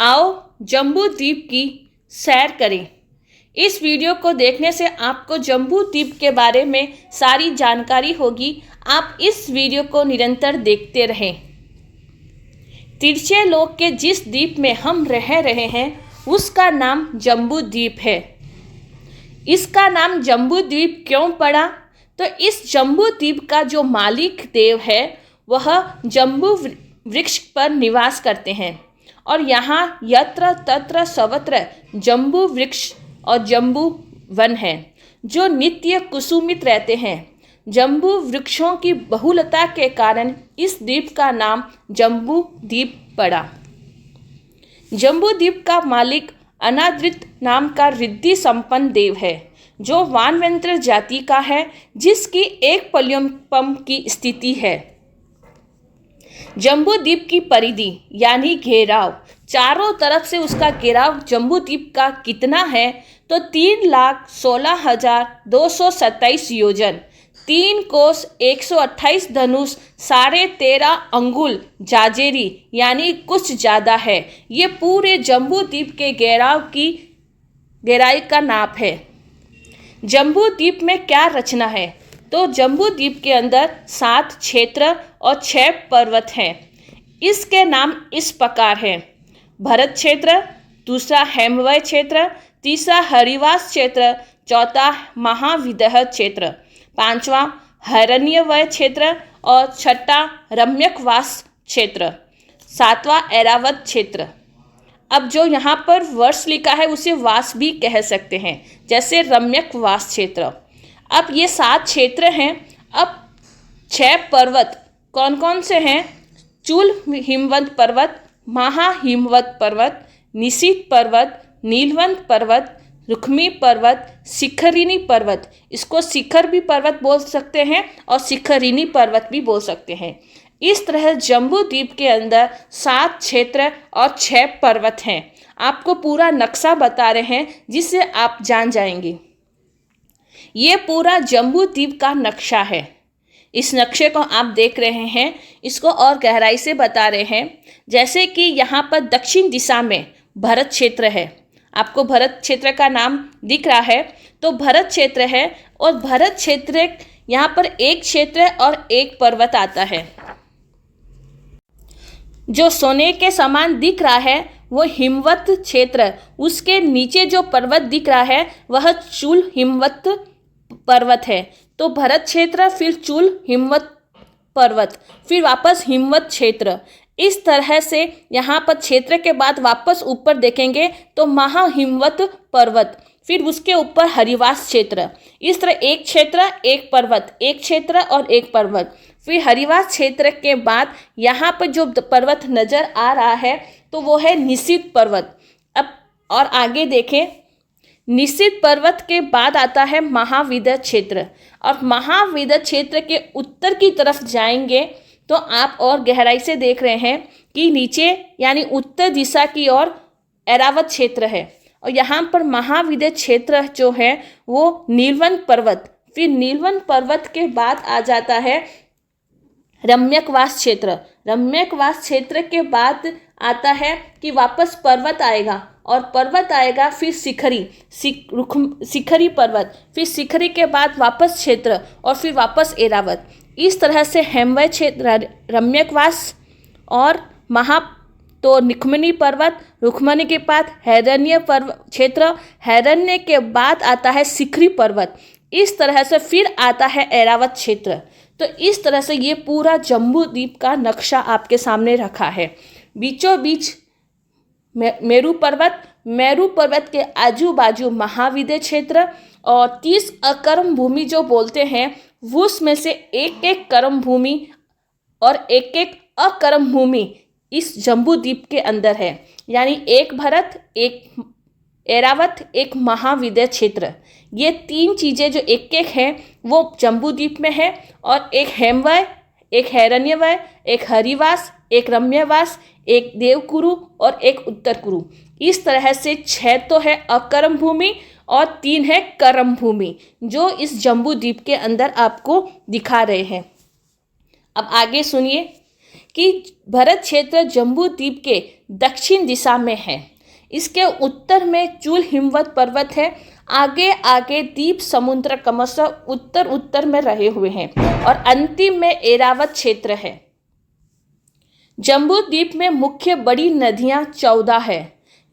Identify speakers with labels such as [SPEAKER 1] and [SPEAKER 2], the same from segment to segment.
[SPEAKER 1] आओ जम्बू द्वीप की सैर करें। इस वीडियो को देखने से आपको जम्बू द्वीप के बारे में सारी जानकारी होगी। आप इस वीडियो को निरंतर देखते रहें। तिरछे लोक के जिस द्वीप में हम रह रहे हैं उसका नाम जम्बू द्वीप है। इसका नाम जम्बू द्वीप क्यों पड़ा? तो इस जम्बू द्वीप का जो मालिक देव है वह जम्बू वृक्ष पर निवास करते हैं और यहाँ यत्र तत्र सर्वत्र जम्बू वृक्ष और जम्बू वन है जो नित्य कुसुमित रहते हैं। जम्बू वृक्षों की बहुलता के कारण इस द्वीप का नाम जम्बू द्वीप पड़ा। जम्बू द्वीप का मालिक अनादृत नाम का रिद्धि संपन्न देव है जो वानवेंद्र जाति का है, जिसकी एक पल्यम की स्थिति है। जम्बू द्वीप की परिधि यानी घेराव, चारों तरफ से उसका घेराव जम्बू द्वीप का कितना है तो 3,16,227 योजन, 3 कोस 128 धनुष, 13.5 अंगुल जाजेरी यानी कुछ ज़्यादा है। ये पूरे जम्बू द्वीप के घेराव की गहराई का नाप है। जम्बू द्वीप में क्या रचना है? तो जम्बू द्वीप के अंदर 7 क्षेत्र और 6 पर्वत हैं। इसके नाम इस प्रकार हैं: भरत क्षेत्र, दूसरा हेमवय क्षेत्र, तीसरा हरिवास क्षेत्र, चौथा महाविदह क्षेत्र, पांचवा हरण्यवय क्षेत्र और छठा रम्यकवास क्षेत्र, सातवां ऐरावत क्षेत्र। अब जो यहाँ पर वर्ष लिखा है उसे वास भी कह सकते हैं, जैसे रम्यकवास क्षेत्र। अब ये 7 क्षेत्र हैं। अब 6 पर्वत कौन कौन से हैं? चूल हिमवंत पर्वत, महा हिमवत पर्वत, निशीत पर्वत, नीलवंत पर्वत, रुक्मी पर्वत, शिखरिनी पर्वत। इसको शिखर भी पर्वत बोल सकते हैं और शिखरिनी पर्वत भी बोल सकते हैं। इस तरह जम्बू द्वीप के अंदर 7 क्षेत्र और 6 पर्वत हैं। आपको पूरा नक्शा बता रहे हैं जिससे आप जान जाएंगे। ये पूरा जम्बू द्वीप का नक्शा है। इस नक्शे को आप देख रहे हैं, इसको और गहराई से बता रहे हैं। जैसे कि यहाँ पर दक्षिण दिशा में भरत क्षेत्र है। आपको भरत क्षेत्र का नाम दिख रहा है, तो भरत क्षेत्र है और भरत क्षेत्र यहाँ पर एक क्षेत्र और एक पर्वत आता है। जो सोने के समान दिख रहा है वो हिमवत क्षेत्र, उसके नीचे जो पर्वत दिख रहा है वह चूल हिमवत पर्वत है। तो भरत क्षेत्र, फिर चूल हिमवत पर्वत, फिर वापस हिमवत क्षेत्र। इस तरह से यहाँ पर क्षेत्र के बाद वापस ऊपर देखेंगे तो महाहिमवत पर्वत, फिर उसके ऊपर हरिवास क्षेत्र। इस तरह एक क्षेत्र एक पर्वत, एक क्षेत्र और एक पर्वत। फिर हरिवास क्षेत्र के बाद यहाँ पर जो पर्वत नजर आ रहा है तो वो है निशीत पर्वत। अब और आगे देखें, निशीत पर्वत के बाद आता है महाविदह क्षेत्र और महाविदह क्षेत्र के उत्तर की तरफ जाएंगे तो आप और गहराई से देख रहे हैं कि नीचे यानी उत्तर दिशा की ओर ऐरावत क्षेत्र है और यहाँ पर महाविदह क्षेत्र जो है वो नीलवंत पर्वत, फिर नीलवंत पर्वत के बाद आ जाता है रम्यकवास क्षेत्र। रम्यकवास क्षेत्र के बाद आता है कि वापस पर्वत आएगा और पर्वत आएगा फिर शिखरी पर्वत, फिर शिखरी के बाद वापस क्षेत्र और फिर वापस ऐरावत। इस तरह से हेमवय क्षेत्र, रम्यकवास और तो रुक्मिणी पर्वत, रुक्मिणी के बाद हैरण्य पर्वत क्षेत्र, हैरण्य के बाद आता है शिखरी पर्वत। इस तरह से फिर आता है ऐरावत क्षेत्र। तो इस तरह से ये पूरा जम्बू द्वीप का नक्शा आपके सामने रखा है। बीचों बीच मेरू पर्वत, मेरू पर्वत के आजू बाजू महाविदह क्षेत्र और 30 अकर्म भूमि जो बोलते हैं उसमें से एक एक कर्म भूमि और एक एक अकर्म भूमि इस जम्बू द्वीप के अंदर है। यानी एक भरत, एक ऐरावत, एक महाविदह क्षेत्र। ये 3 चीज़ें जो एक एक हैं वो जम्बू द्वीप में है और एक हेमवय, एक हैरण्यवय, एक हरिवास, एक रम्यवास, एक देवकुरु और एक उत्तर कुरु। इस तरह से 6 तो है अकर्म भूमि और 3 है कर्म भूमि जो इस जम्बू द्वीप के अंदर आपको दिखा रहे हैं। अब आगे सुनिए कि भरत क्षेत्र जम्बू द्वीप के दक्षिण दिशा में है। इसके उत्तर में चूल हिमवत पर्वत है। आगे आगे द्वीप समुद्र क्रमशः उत्तर उत्तर में रहे हुए हैं और अंतिम में एरावत क्षेत्र है। जम्बू द्वीप में मुख्य बड़ी नदियां 14 है।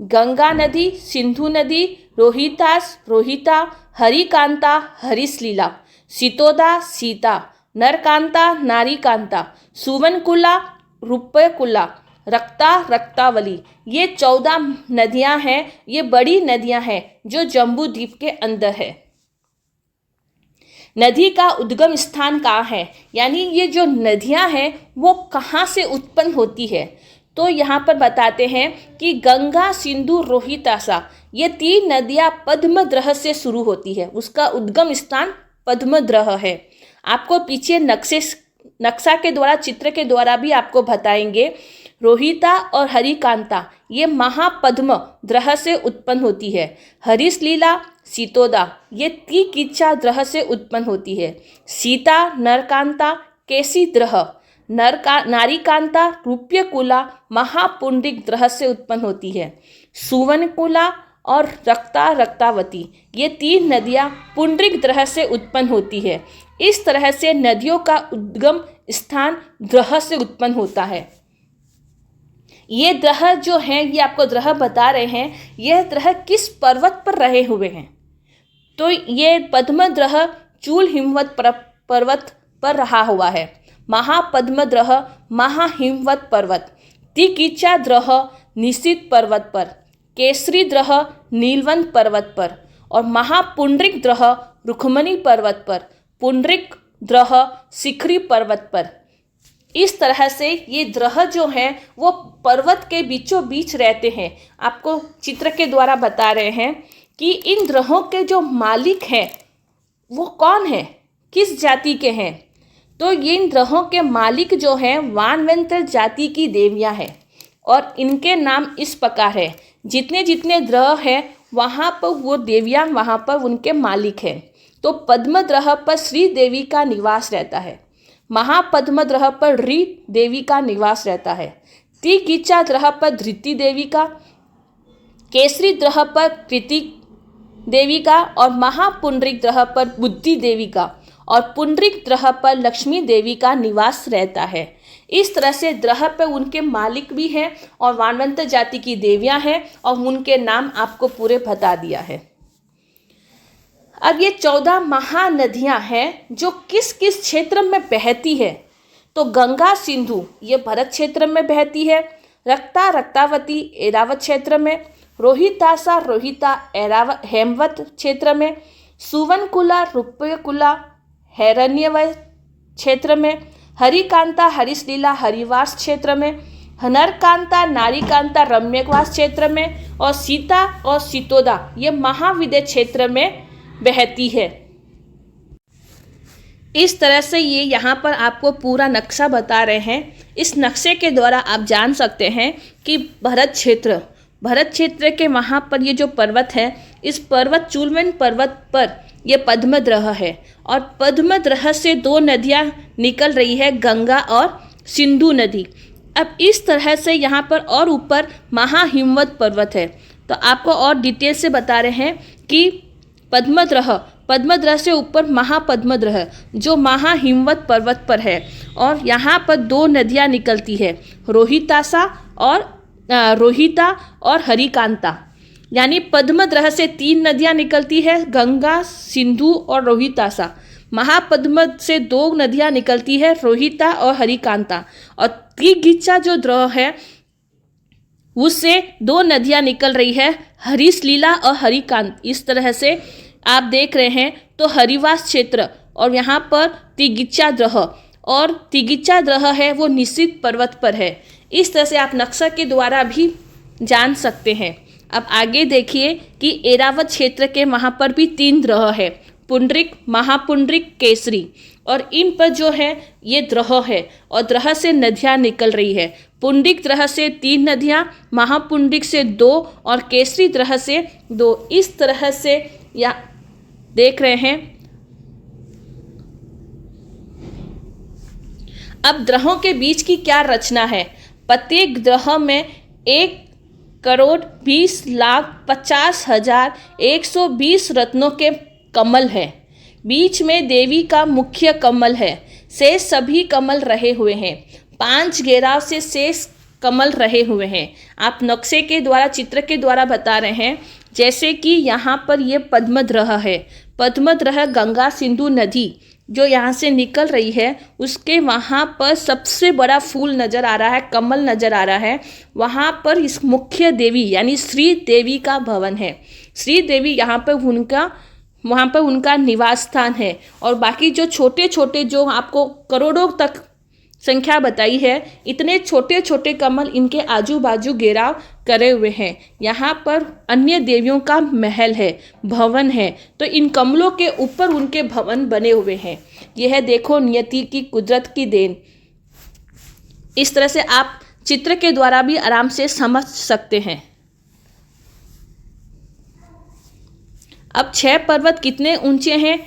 [SPEAKER 1] गंगा नदी, सिंधु नदी, रोहितास, रोहिता, हरिकांता, हरिसलीला, सितोदा, सीता, नरकांता, नारीकांता, सुवनकुला, रुपयकुला, रक्ता, रक्तावली, ये 14 नदियां हैं। ये बड़ी नदियां हैं जो जम्बू द्वीप के अंदर है। नदी का उद्गम स्थान कहाँ है, यानी ये जो नदियां हैं वो कहाँ से उत्पन्न होती है, तो यहाँ पर बताते हैं कि गंगा, सिंधु, रोहितासा, ये 3 नदियाँ पद्मद्रह से शुरू होती है। उसका उद्गम स्थान पद्मद्रह है। आपको पीछे नक्शा के द्वारा, चित्र के द्वारा भी आपको बताएंगे। रोहिता और हरिकांता ये महापद्म द्रह से उत्पन्न होती है। हरिसलीला, सीतोदा ये तीकिच्चा द्रह से उत्पन्न होती है। सीता, नरकांता, केसी द्रह, नारीकांता, रूप्यकुला, महापुंडरिक द्रह से उत्पन्न होती है। सुवनकुला और रक्ता, रक्तावती ये 3 नदियाँ पुंडरिक द्रह से उत्पन्न होती है। इस तरह से नदियों का उद्गम स्थान द्रह से उत्पन्न होता है। ये द्रह जो हैं, ये आपको द्रह बता रहे हैं, यह द्रह किस पर्वत पर रहे हुए हैं, तो ये पद्मद्रह चूल हिमवत पर्वत पर रहा हुआ है। महापद्मद्रह महाहिमवत पर्वत, तीकिच्चा द्रह निशित पर्वत पर, केसरी द्रह नीलवंत पर्वत पर और महापुंडरिक द्रह रुक्मणी पर्वत पर, पुंडरिक द्रह शिखरी पर्वत पर। इस तरह से ये द्रह जो हैं वो पर्वत के बीचों बीच रहते हैं। आपको चित्र के द्वारा बता रहे हैं कि इन द्रहों के जो मालिक हैं वो कौन है, किस जाति के हैं, तो ये इन ग्रहों के मालिक जो हैं वानवंतर जाति की देवियां हैं और इनके नाम इस प्रकार है। जितने जितने ग्रह हैं वहाँ पर वो देवियां, वहाँ पर उनके मालिक हैं। तो पद्म ग्रह पर श्री देवी का निवास रहता है, महापद्म ग्रह पर री देवी का निवास रहता है, तीकिच्चा ग्रह पर धृति देवी का, केसरी ग्रह पर कृति देवी का और महापुंडरिक ग्रह पर बुद्धि देवी का और पुंडरिक ग्रह पर लक्ष्मी देवी का निवास रहता है। इस तरह से ग्रह पर उनके मालिक भी हैं और वानवंत जाति की देवियां हैं और उनके नाम आपको पूरे बता दिया है। अब ये 14 महानदियां हैं जो किस किस क्षेत्र में बहती है, तो गंगा सिंधु ये भरत क्षेत्र में बहती है, रक्ता रक्तावती एरावत क्षेत्र में, रोहितासा रोहिता हेमवत क्षेत्र में, सुवनकुला रुपयकुला हैरण्यवत क्षेत्र में, हरिकांता हरिसलीला हरिवास क्षेत्र में, नरकांता नारीकांता रम्यवास क्षेत्र में और सीता और सितोदा ये महाविद्य क्षेत्र में बहती है। इस तरह से ये यहाँ पर आपको पूरा नक्शा बता रहे हैं। इस नक्शे के द्वारा आप जान सकते हैं कि भरत क्षेत्र के वहाँ पर ये जो पर्वत है, इस पर्वत चूलवन पर्वत पर ये पद्मद्रह है और पद्मद्रह से 2 नदियाँ निकल रही है, गंगा और सिंधु नदी। अब इस तरह से यहाँ पर और ऊपर महाहिमवत पर्वत है। तो आपको और डिटेल से बता रहे हैं कि पद्मद्रह से ऊपर महापद्मद्रह जो महाहिमवत पर्वत पर है और यहाँ पर 2 नदियाँ निकलती है, रोहिता और हरिकांता। यानी पद्मद्रह से 3 नदियाँ निकलती है, गंगा सिंधु और रोहितासा। महापद्म से 2 नदियाँ निकलती है, रोहिता और हरिकांता। और तीकिच्चा जो द्रह है उससे 2 नदियाँ निकल रही है, हरिसलीला और हरिकांत। इस तरह से आप देख रहे हैं। तो हरिवास क्षेत्र और यहाँ पर तीकिच्चा द्रह, और तीकिच्चा द्रह है वो निशित पर्वत पर है। इस तरह से आप नक्शा के द्वारा भी जान सकते हैं। अब आगे देखिए कि एरावत क्षेत्र के वहाँ पर भी 3 द्रह है, पुंडरिक, महापुंडरिक, केसरी। और इन पर जो है ये द्रह है और द्रह से नदियाँ निकल रही है। पुंडरिक द्रह से 3 नदियाँ, महापुंडरिक से 2 और केसरी द्रह से 2। इस तरह से या देख रहे हैं। अब द्रहों के बीच की क्या रचना है, प्रत्येक ग्रह में 1,20,50,120 रत्नों के कमल है। बीच में देवी का मुख्य कमल है। शेष सभी कमल रहे हुए हैं। 5 घेराव से शेष कमल रहे हुए हैं। आप नक्शे के द्वारा, चित्र के द्वारा बता रहे हैं। जैसे कि यहाँ पर ये पद्मद्रह है। पद्मद्रह गंगा सिंधु नदी जो यहाँ से निकल रही है, उसके वहाँ पर सबसे बड़ा फूल नज़र आ रहा है, कमल नज़र आ रहा है। वहाँ पर इस मुख्य देवी यानी श्री देवी का भवन है। श्री देवी वहाँ पर उनका निवास स्थान है। और बाकी जो छोटे छोटे, जो आपको करोड़ों तक संख्या बताई है, इतने छोटे छोटे कमल इनके आजू बाजू घेराव करे हुए हैं। यहाँ पर अन्य देवियों का महल है, भवन है। तो इन कमलों के ऊपर उनके भवन बने हुए हैं। यह देखो नियति की, कुदरत की देन। इस तरह से आप चित्र के द्वारा भी आराम से समझ सकते हैं। अब 6 पर्वत कितने ऊंचे हैं,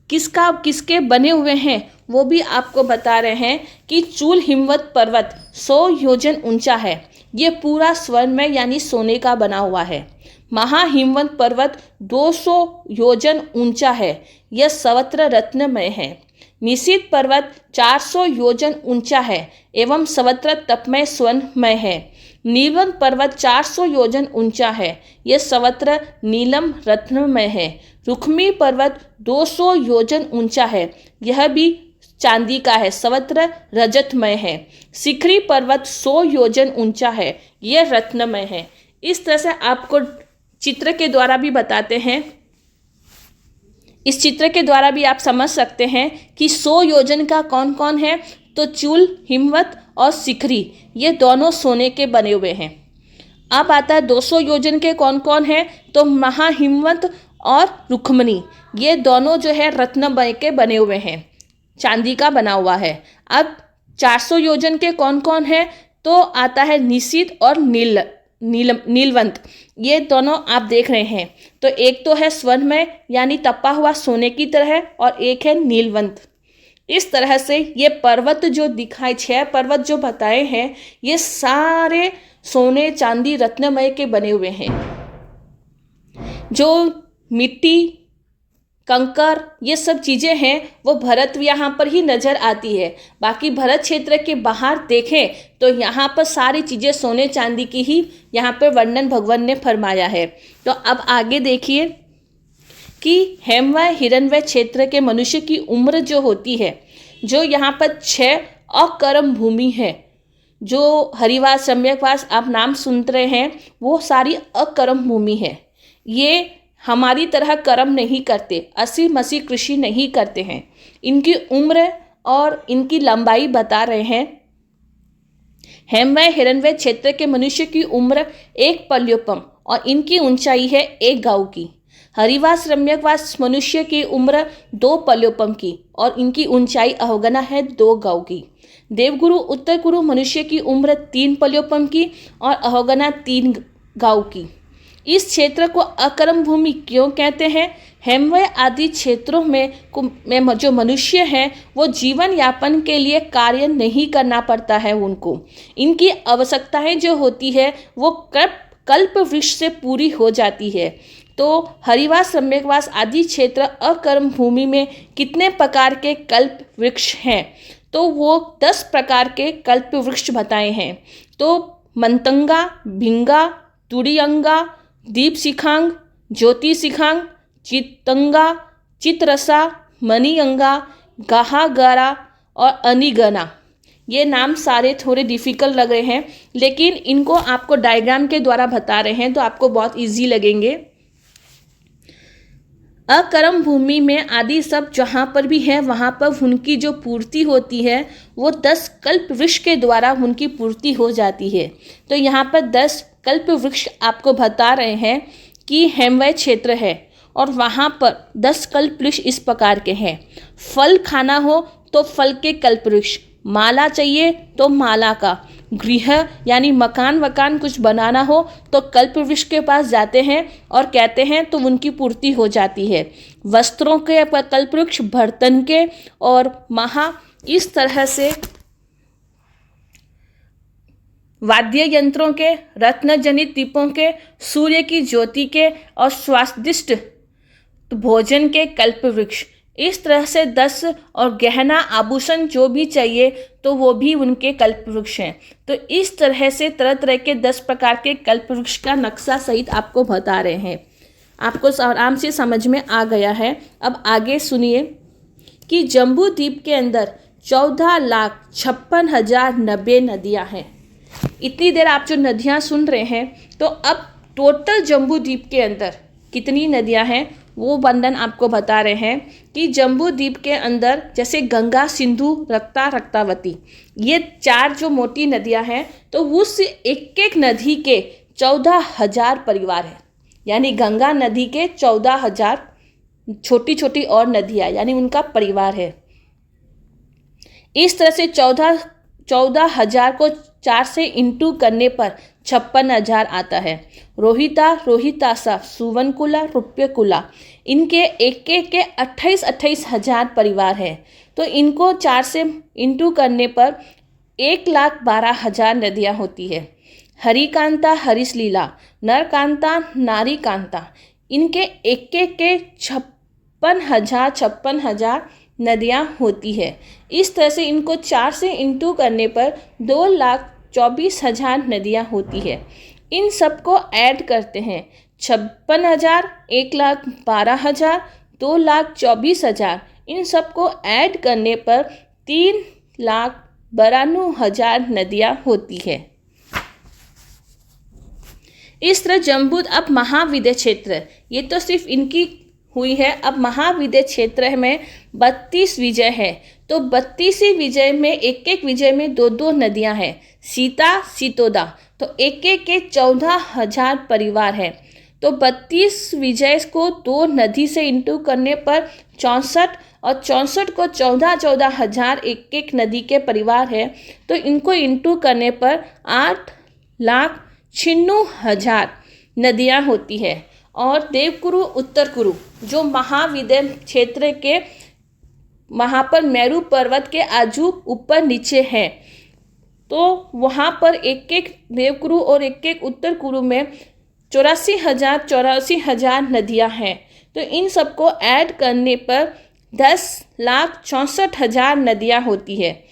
[SPEAKER 1] किसके बने हुए हैं, वो भी आपको बता रहे हैं कि चूल हिमवत पर्वत 100 योजन ऊंचा है। ये पूरा स्वर्ण में यानी सोने का बना हुआ है। महाहिमवत पर्वत 200 योजन ऊंचा है। यह सर्वत्र रत्नमय है। निशीथ पर्वत 400 योजन ऊंचा है एवं सर्वत्र तपमय स्वर्णमय है। नीलम पर्वत 400 योजन ऊंचा है। यह सर्वत्र नीलम रत्नमय है। रुक्मी पर्वत 200 योजन ऊंचा है। यह भी चांदी का है, सर्वत्र रजतमय है। शिखरी पर्वत 100 योजन ऊंचा है। यह रत्नमय है। इस तरह से आपको चित्र के द्वारा भी बताते हैं। इस चित्र के द्वारा भी आप समझ सकते हैं कि 100 योजन का कौन कौन है। तो चूल, हिमवत और शिखरी, ये दोनों सोने के बने हुए हैं। अब आता है 200 योजन के कौन कौन है। तो महाहिमवत और रुक्मणी, ये दोनों जो है रत्नमय के बने हुए हैं, चांदी का बना हुआ है। अब 400 योजन के कौन कौन है। तो आता है निशीथ और नीलवंत, ये दोनों आप देख रहे हैं। तो एक तो है स्वर्णमय यानी तपा हुआ सोने की तरह है, और एक है नीलवंत। इस तरह से ये पर्वत जो दिखाए, 6 पर्वत जो बताए हैं, ये सारे सोने, चांदी, रत्नमय के बने हुए हैं। जो मिट्टी, कंकर, ये सब चीज़ें हैं, वो भरत यहाँ पर ही नज़र आती है। बाकी भरत क्षेत्र के बाहर देखें तो यहाँ पर सारी चीज़ें सोने चांदी की ही यहाँ पर वर्णन भगवान ने फरमाया है। तो अब आगे देखिए कि हेमवय हिरण्मय क्षेत्र के मनुष्य की उम्र जो होती है, जो यहाँ पर 6 अकर्म भूमि है, जो हरिवास, सम्यकवास आप नाम सुन रहे हैं, वो सारी अकर्म भूमि है। ये हमारी तरह कर्म नहीं करते, असी मसी कृषि नहीं करते हैं। इनकी उम्र और इनकी लंबाई बता रहे हैं। हेमवय हिरण्मय क्षेत्र के मनुष्य की उम्र 1 पल्योपम और इनकी ऊंचाई है 1 गांव की। हरिवास रम्यकवास मनुष्य की उम्र 2 पल्योपम की और इनकी ऊंचाई अहोगना है 2 गांव की। देवगुरु उत्तर गुरु मनुष्य की उम्र 3 पल्योपम की और अहोगना 3 गांव की। इस क्षेत्र को अकर्म भूमि क्यों कहते हैं। हेमवय आदि क्षेत्रों में जो मनुष्य हैं, वो जीवन यापन के लिए कार्य नहीं करना पड़ता है उनको। इनकी आवश्यकताएं जो होती है वो कल्प वृक्ष से पूरी हो जाती है। तो हरिवास, सम्यकवास आदि क्षेत्र अकर्म भूमि में कितने प्रकार के कल्प वृक्ष हैं। तो वो 10 प्रकार के कल्प वृक्ष बताए हैं। तो मंतंगा, भिंगा, तुड़ियंगा, दीप शिखांग, ज्योति शिखांग, चितंगा, चित्रसा, मणियंगा, गाहागारा और अनिगना। ये नाम सारे थोड़े डिफिकल्ट लग रहे हैं, लेकिन इनको आपको डायग्राम के द्वारा बता रहे हैं तो आपको बहुत इजी लगेंगे। अकर्म भूमि में आदि सब जहाँ पर भी है, वहाँ पर उनकी जो पूर्ति होती है वो 10 कल्प वृक्ष के द्वारा उनकी पूर्ति हो जाती है। तो यहाँ पर 10 कल्प वृक्ष आपको बता रहे हैं कि हेमवय क्षेत्र है और वहाँ पर 10 कल्प वृक्ष इस प्रकार के हैं। फल खाना हो तो फल के कल्प वृक्ष, माला चाहिए तो माला का, गृह यानी मकान वकान कुछ बनाना हो तो कल्प वृक्ष के पास जाते हैं और कहते हैं तो उनकी पूर्ति हो जाती है। वस्त्रों के कल्प वृक्ष, बर्तन के और इस तरह से वाद्य यंत्रों के, रत्न जनित दीपों के, सूर्य की ज्योति के और स्वादिष्ट भोजन के कल्प वृक्ष। इस तरह से 10 और गहना आभूषण जो भी चाहिए तो वो भी उनके कल्प वृक्ष हैं। तो इस तरह से तरह तरह के 10 प्रकार के कल्प वृक्ष का नक्शा सहित आपको बता रहे हैं। आपको आराम से समझ में आ गया है। अब आगे सुनिए कि जम्बू द्वीप के अंदर 14,56,090 नदियाँ हैं। इतनी देर आप जो नदियाँ सुन रहे हैं, तो अब टोटल जम्बू द्वीप के अंदर कितनी नदियाँ हैं वो वर्णन आपको बता रहे हैं कि जम्बू द्वीप के अंदर जैसे गंगा, सिंधु, रक्ता, रक्तावती, ये 4 जो मोटी नदियाँ हैं, तो उस एक एक नदी के 14,000 परिवार हैं। यानी गंगा नदी के 14,000 छोटी छोटी और नदियाँ, यानी उनका परिवार है। इस तरह से 14,000 को 4 से इंटू करने पर 56,000 आता है। रोहिता, रोहितासा, सुवनकुला, रुप्यकुला, इनके एक एक के 28,000 परिवार हैं। तो इनको 4 से इंटू करने पर 1,12,000 नदियाँ होती है। हरिकांता, हरिशलीला, नरकांता, नारीकांता, इनके एक एक के 56,000 नदियाँ होती है। इस तरह से इनको 4 से इंटू करने पर 2,24,000 नदियाँ होती है। इन सबको ऐड करते हैं 56,000, 1,12,000, 2,24,000, इन सबको ऐड करने पर 3,92,000 नदियाँ होती है। इस तरह जम्बू अब महाविद्य क्षेत्र, ये तो सिर्फ इनकी हुई है। अब महाविद्य क्षेत्र में 32 विजय है। तो 32 विजय में एक एक विजय में 2-2 नदियां हैं। सीता, सीतोदा, तो एक एक के 14,000 परिवार हैं। तो 32 विजय को 2 नदी से इंटू करने पर 64, और 64 को 14,000 एक एक नदी के परिवार है। तो इनको इंटू करने पर 8,96,000 नदियाँ होती है। और देवकुरु, उत्तर कुरु, जो महाविद्य क्षेत्र के वहाँ पर मेरू पर्वत के आजू ऊपर नीचे है, तो वहाँ पर एक एक देवकुरु और एक एक उत्तर कुरु में 84,000 नदियाँ हैं। तो इन सबको ऐड करने पर 10,64,000 नदियाँ होती है।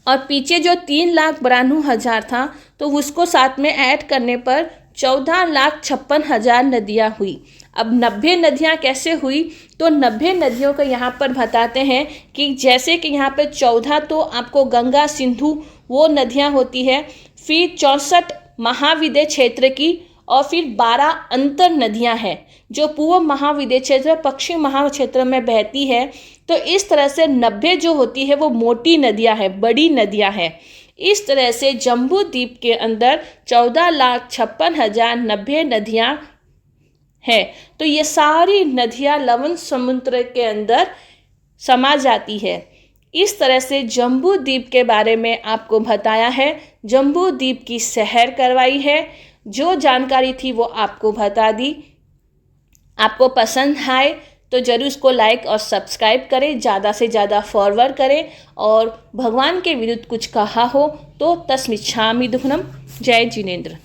[SPEAKER 1] और पीछे जो 3,92,000 था, तो उसको साथ में ऐड करने पर 14,56,000 नदियाँ हुई। अब 90 नदियाँ कैसे हुई, तो 90 नदियों को यहाँ पर बताते हैं कि जैसे कि यहाँ पे 14 तो आपको गंगा, सिंधु वो नदियाँ होती है, फिर 64 महाविद्य क्षेत्र की, और फिर 12 अंतर नदियाँ हैं जो पूर्व महाविद्य क्षेत्र, पश्चिम महाक्षेत्र में बहती है। तो इस तरह से 90 जो होती है वो मोटी नदियाँ हैं, बड़ी नदियाँ हैं। इस तरह से जम्बू द्वीप के अंदर 14,56,090 नदियाँ हैं। तो ये सारी नदियाँ लवण समुद्र के अंदर समा जाती है। इस तरह से जम्बू द्वीप के बारे में आपको बताया है, जम्बू द्वीप की सैर करवाई है, जो जानकारी थी वो आपको बता दी। आपको पसंद आए तो ज़रूर उसको लाइक और सब्सक्राइब करें, ज़्यादा से ज़्यादा फॉरवर्ड करें, और भगवान के विरुद्ध कुछ कहा हो तो तस्मिच्छामि दुक्कडम। जय जिनेंद्र।